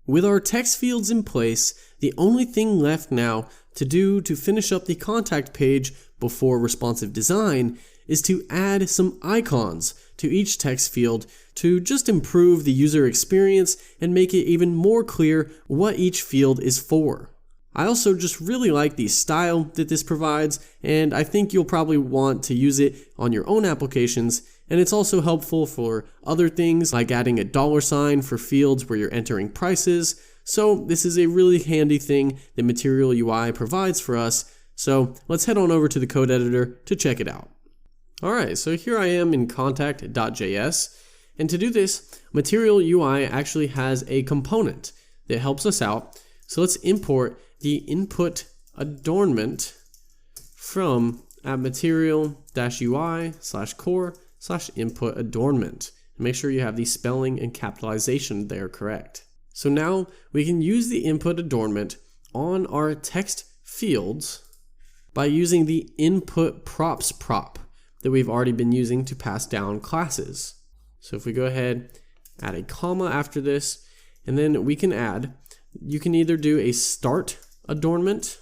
With our text fields in place, the only thing left now to do to finish up the contact page before responsive design is to add some icons to each text field to just improve the user experience and make it even more clear what each field is for. I also just really like the style that this provides, and I think you'll probably want to use it on your own applications, and it's also helpful for other things like adding a $ for fields where you're entering prices. So this is a really handy thing that Material UI provides for us. So let's head on over to the code editor to check it out. Alright, so here I am in contact.js, and to do this, Material UI actually has a component that helps us out. So let's import the input adornment from material-ui/core/input adornment. And make sure you have the spelling and capitalization there correct. So now we can use the input adornment on our text fields by using the input props prop that we've already been using to pass down classes. So if we go ahead, add a comma after this, and then we can add, you can either do a start adornment,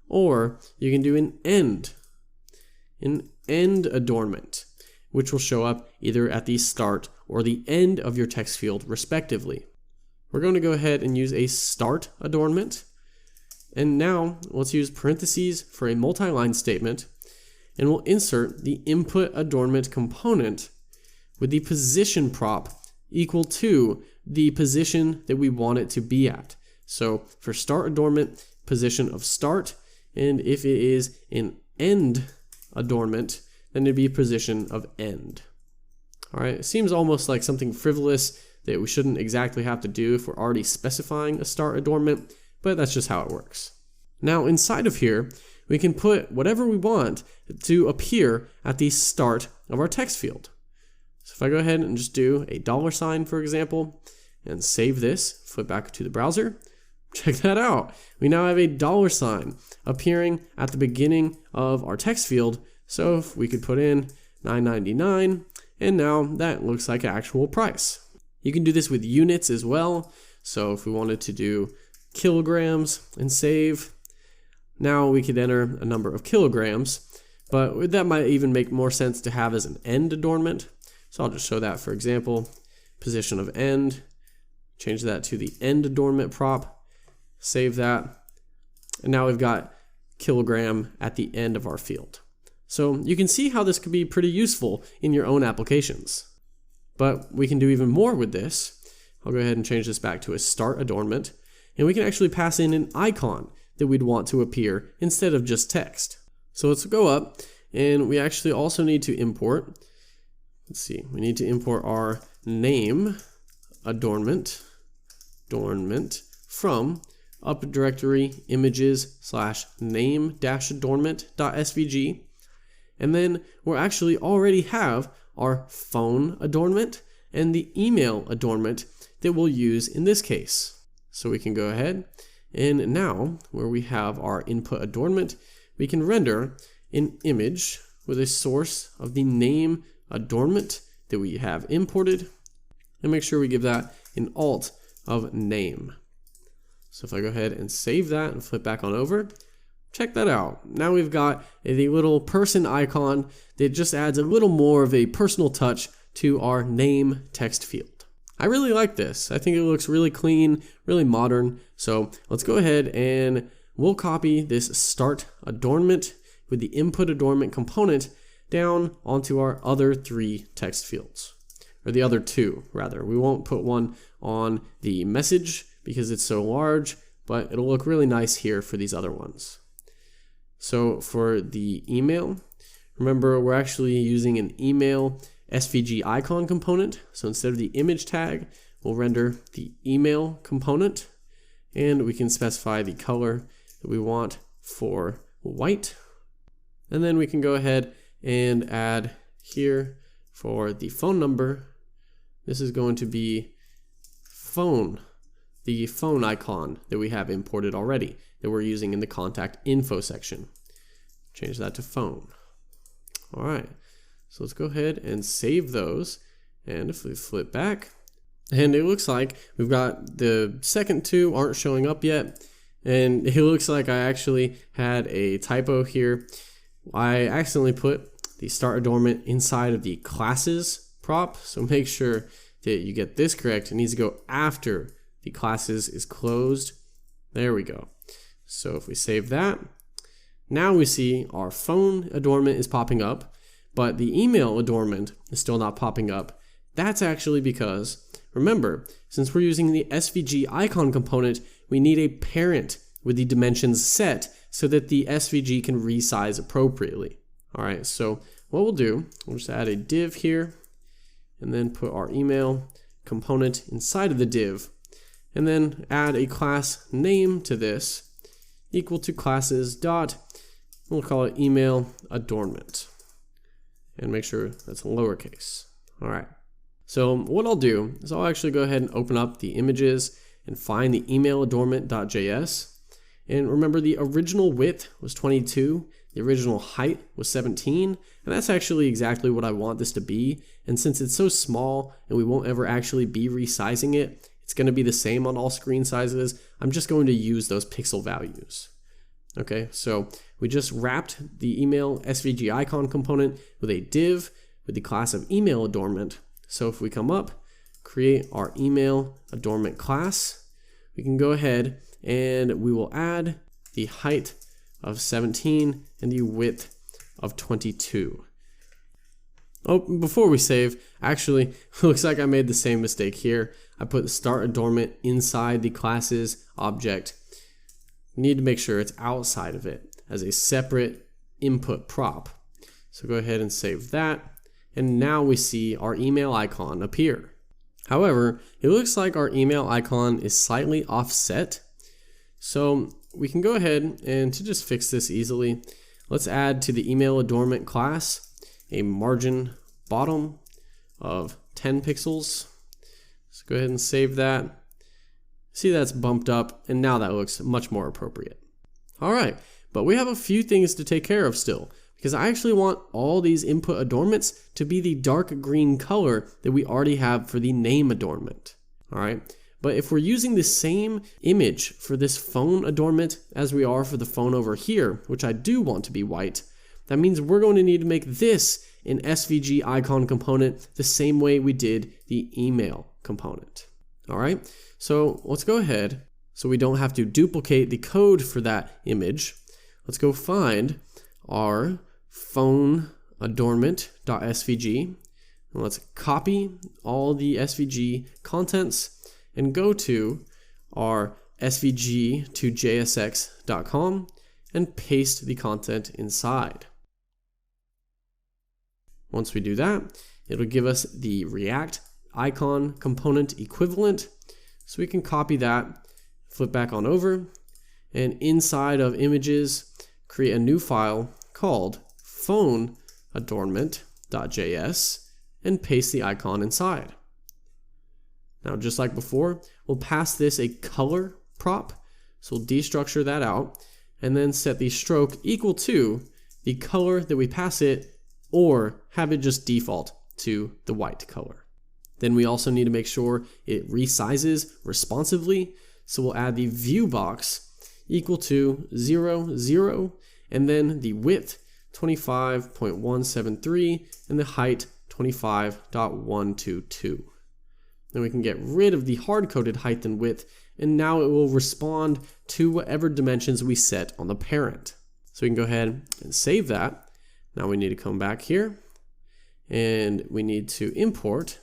or you can do an end adornment, which will show up either at the start or the end of your text field respectively. We're going to go ahead and use a start adornment, and now let's use parentheses for a multi-line statement, and we'll insert the input adornment component with the position prop equal to the position that we want it to be at. So for start adornment, position of start, and if it is an end adornment, then it'd be position of end. All right, it seems almost like something frivolous that we shouldn't exactly have to do if we're already specifying a start adornment, but that's just how it works. Now inside of here, we can put whatever we want to appear at the start of our text field. So if I go ahead and just do a $, for example, and save this, flip back to the browser, check that out. We now have a $sign appearing at the beginning of our text field. So if we could put in $9.99, and now that looks like an actual price. You can do this with units as well. So if we wanted to do kilograms and save, now we could enter a number of kilograms, but that might even make more sense to have as an end adornment. So I'll just show that, for example, position of end, change that to the end adornment prop, save that, and now we've got kilogram at the end of our field. So you can see how this could be pretty useful in your own applications. But we can do even more with this. I'll go ahead and change this back to a start adornment, and we can actually pass in an icon that we'd want to appear instead of just text. So let's go up, and we actually also need to import, we need to import our name adornment from up directory images/name-adornment.svg, and then we'll actually already have our phone adornment and the email adornment that we'll use in this case. So we can go ahead, and now where we have our input adornment, we can render an image with a source of the name adornment that we have imported, and make sure we give that an alt of name. So if I go ahead and save that and flip back on over, check that out. Now we've got a little person icon that just adds a little more of a personal touch to our name text field. I really like this. I think it looks really clean, really modern. So let's go ahead and we'll copy this start adornment with the input adornment component down onto our other 3 text fields, or the other 2 rather. We won't put one on the message because it's so large, but it'll look really nice here for these other ones. So for the email, remember we're actually using an email SVG icon component. So instead of the image tag, we'll render the email component, and we can specify the color that we want for white. And then we can go ahead and add here for the phone number. This is going to be phone, the phone icon that we have imported already that we're using in the contact info section. Change that to phone. All right, so let's go ahead and save those. And if we flip back, And it looks like we've got the second two aren't showing up yet. And it looks like I actually had a typo here. I accidentally put the start adornment inside of the classes prop. So make sure that you get this correct. It needs to go after the classes is closed. There we go. So if we save that, now we see our phone adornment is popping up, but the email adornment is still not popping up. That's actually because, remember, since we're using the SVG icon component, we need a parent with the dimensions set so that the SVG can resize appropriately. All right, so what we'll do, we'll just add a div here and then put our email component inside of the div and then add a class name to this equal to classes dot, we'll call it email adornment, and make sure that's lowercase. All right. So what I'll do is I'll actually go ahead and open up the images and find the email adornment.js. And remember, the original width was 22, the original height was 17, and that's actually exactly what I want this to be. And since it's so small and we won't ever actually be resizing it, it's going to be the same on all screen sizes. I'm just going to use those pixel values. Okay, so we just wrapped the email SVG icon component with a div with the class of email adornment. So if we come up, create our email adornment class, we can go ahead and we will add the height of 17 and the width of 22. Oh, before we save, actually, looks like I made the same mistake here. I put the start adornment inside the classes object. You need to make sure it's outside of it as a separate input prop. So go ahead and save that. And now we see our email icon appear. However, it looks like our email icon is slightly offset. So we can go ahead and to just fix this easily, let's add to the email adornment class a margin bottom of 10 pixels. So go ahead and save that. See, that's bumped up, and now that looks much more appropriate. All right, but we have a few things to take care of still, because I actually want all these input adornments to be the dark green color that we already have for the name adornment. All right, but if we're using the same image for this phone adornment as we are for the phone over here, which I do want to be white, that means we're going to need to make this an SVG icon component the same way we did the email component. All right, so let's go ahead so we don't have to duplicate the code for that image. Let's go find our phone adornment.svg and let's copy all the SVG contents and go to our svg to jsx.com and paste the content inside. Once we do that, it'll give us the React icon component equivalent. So we can copy that, flip back on over, and inside of images, create a new file called phone adornment.js and paste the icon inside. Now, just like before, we'll pass this a color prop. So we'll destructure that out and then set the stroke equal to the color that we pass it, or have it just default to the white color. Then we also need to make sure it resizes responsively. So we'll add the view box equal to 0, 0, and then the width 25.173 and the height 25.122. Then we can get rid of the hard-coded height and width, and now it will respond to whatever dimensions we set on the parent. So we can go ahead and save that. Now we need to come back here and we need to import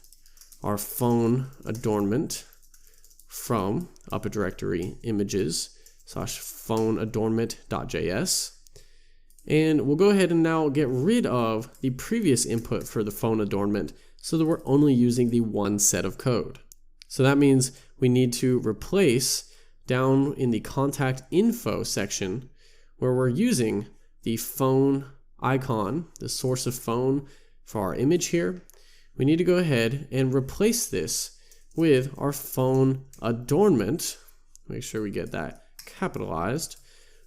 our phone adornment from upper directory images / phone adornment.js. And we'll go ahead and now get rid of the previous input for the phone adornment so that we're only using the one set of code. So that means we need to replace down in the contact info section where we're using the phone icon, the source of phone for our image here. We need to go ahead and replace this with our phone adornment. Make sure we get that capitalized.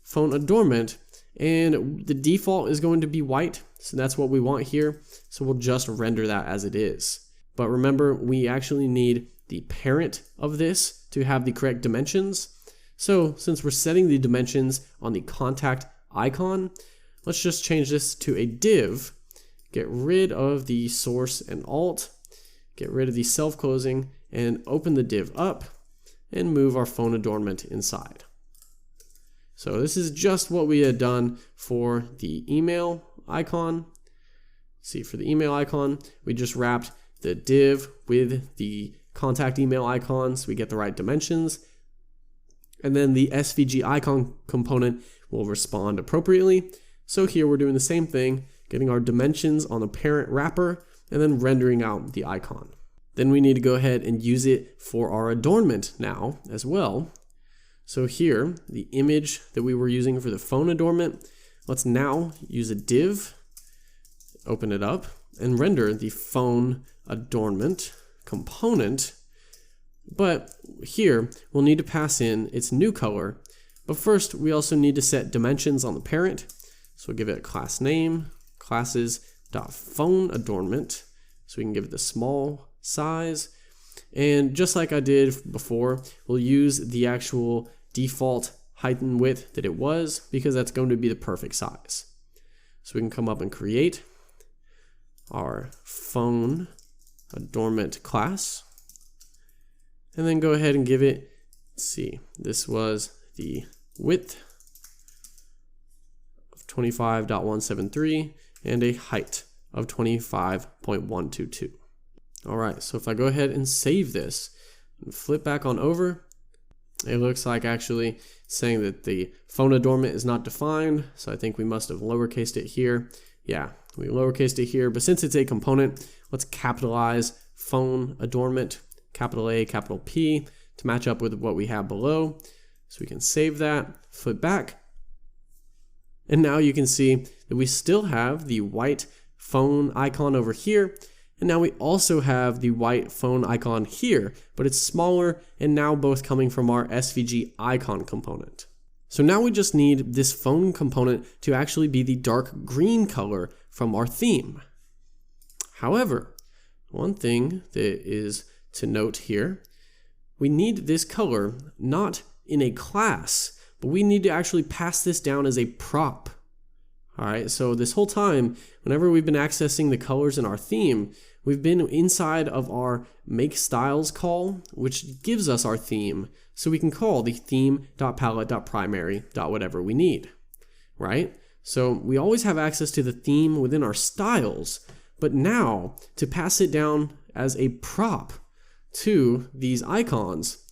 Phone adornment, and the default is going to be white, so that's what we want here. So we'll just render that as it is. But remember, we actually need the parent of this to have the correct dimensions. So since we're setting the dimensions on the contact icon, let's just change this to a div, get rid of the source and alt, get rid of the self-closing, and open the div up and move our phone adornment inside. So this is just what we had done for the email icon. See, for the email icon, we just wrapped the div with the contact email icon so we get the right dimensions. And then the SVG icon component will respond appropriately. So here we're doing the same thing, getting our dimensions on the parent wrapper and then rendering out the icon. Then we need to go ahead and use it for our adornment now as well. So here, the image that we were using for the phone adornment, let's now use a div, open it up, and render the phone adornment component. But here, we'll need to pass in its new color. But first, we also need to set dimensions on the parent. So we'll give it a class name, classes.phone adornment. So we can give it the small size. And just like I did before, we'll use the actual default height and width that it was, because that's going to be the perfect size. So we can come up and create our phone adornment class, and then go ahead and give it, let's see, this was the width of 25.173 and a height of 25.122. All right, so if I go ahead and save this and flip back on over, it looks like actually saying that the phone adornment is not defined. So I think we must have lowercased it here. Yeah, we lowercased it here, but since it's a component, let's capitalize phone adornment, capital A, capital P, to match up with what we have below. So we can save that, flip back. And now you can see that we still have the white phone icon over here. And now we also have the white phone icon here, but it's smaller and now both coming from our SVG icon component. So now we just need this phone component to actually be the dark green color from our theme. However, one thing that is to note here, we need this color not in a class, but we need to actually pass this down as a prop. All right, so this whole time, whenever we've been accessing the colors in our theme, we've been inside of our make styles call, which gives us our theme. So we can call the theme.palette.primary.whatever we need, right? So we always have access to the theme within our styles, but now to pass it down as a prop to these icons,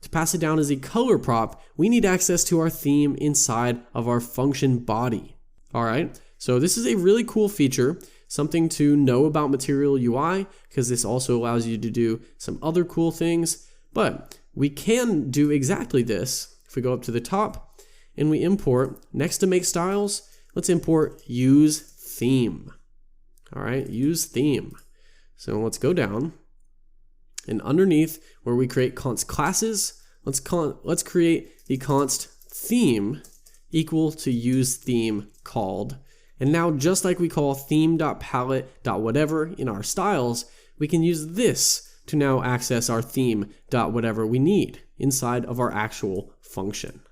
to pass it down as a color prop, we need access to our theme inside of our function body. All right, so this is a really cool feature, something to know about Material UI, because this also allows you to do some other cool things, but we can do exactly this. If we go up to the top and we import, next to make styles, let's import use theme. All right, use theme. So let's go down, and underneath where we create const classes, let's create the const theme equal to use theme called. And now, just like we call theme.palette.whatever in our styles, we can use this to now access our theme.whatever we need inside of our actual function.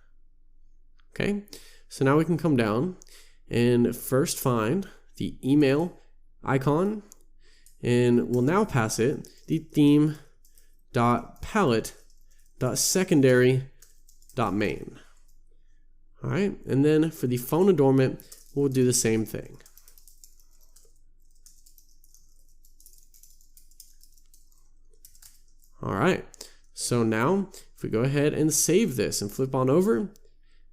Okay, so now we can come down and first find the email icon, and we'll now pass it the theme.palette.secondary.main. All right, and then for the phone adornment, we'll do the same thing. All right, so now if we go ahead and save this and flip on over,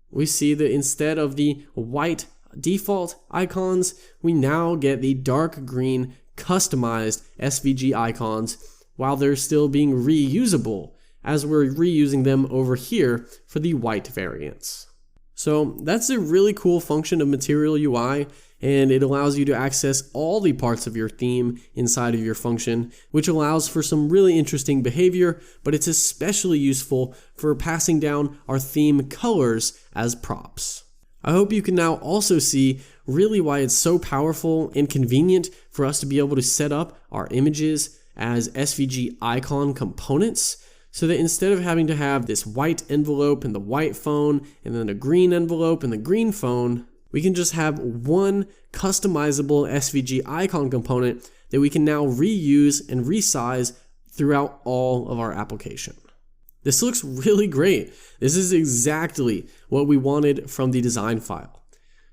we see that instead of the white default icons, we now get the dark green customized SVG icons while they're still being reusable, as we're reusing them over here for the white variants. So that's a really cool function of Material UI, and it allows you to access all the parts of your theme inside of your function, which allows for some really interesting behavior, but it's especially useful for passing down our theme colors as props. I hope you can now also see really why it's so powerful and convenient for us to be able to set up our images as SVG icon components, so that instead of having to have this white envelope and the white phone and then a green envelope and the green phone, we can just have one customizable SVG icon component that we can now reuse and resize throughout all of our application. This looks really great. This is exactly what we wanted from the design file.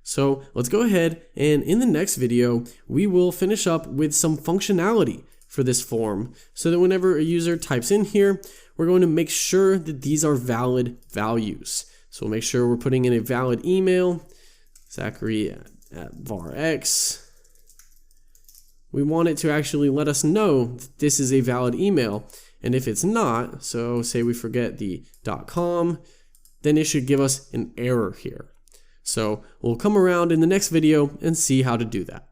So let's go ahead, and in the next video, we will finish up with some functionality for this form so that whenever a user types in here, we're going to make sure that these are valid values. So we'll make sure we're putting in a valid email, Zachary at varx. We want it to actually let us know that this is a valid email. And if it's not, so say we forget the .com, then it should give us an error here. So we'll come around in the next video and see how to do that.